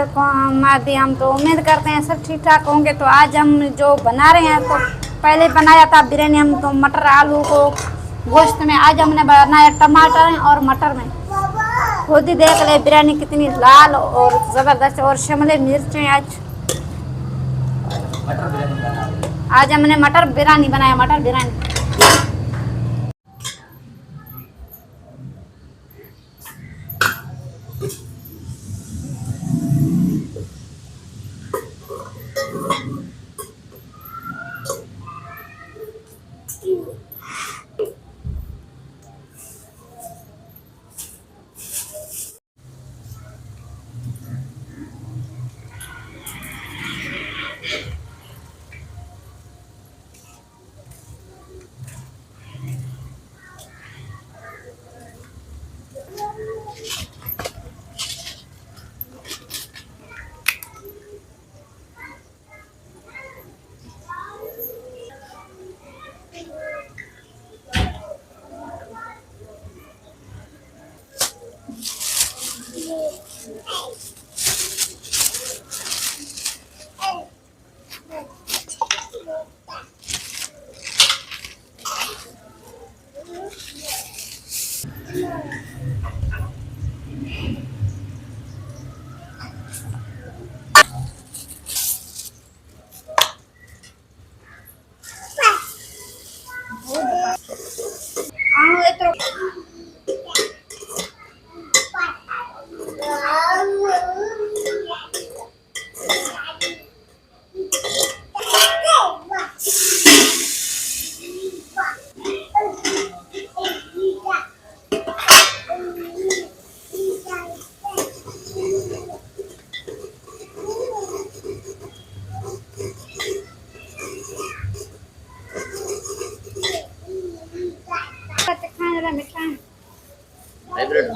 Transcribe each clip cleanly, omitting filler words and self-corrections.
मादी, हम तो उम्मीद करते हैं सब ठीक ठाक होंगे। तो आज हम जो बना रहे हैं, तो पहले बनाया था बिरयानी हम तो मटर आलू को गोश्त में, आज हमने बनाया टमाटर और मटर में। खुद ही देख ले बिरयानी कितनी लाल और ज़बरदस्त, और शिमला मिर्चें। आज हमने मटर बिरयानी बनाया, मटर बिरयानी। हाइब्रिड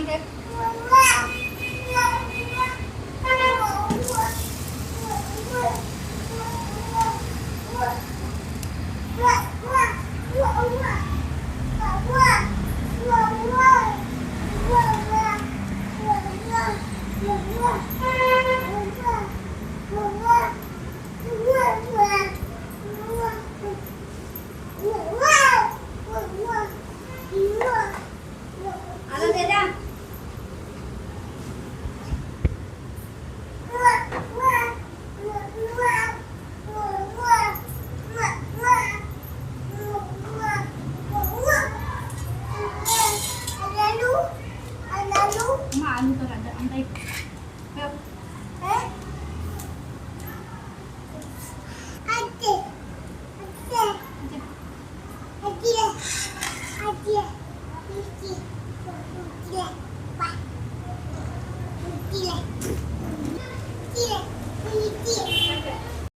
के आधा दे जा Mak alu tak ada antai. Yuk. Tidak.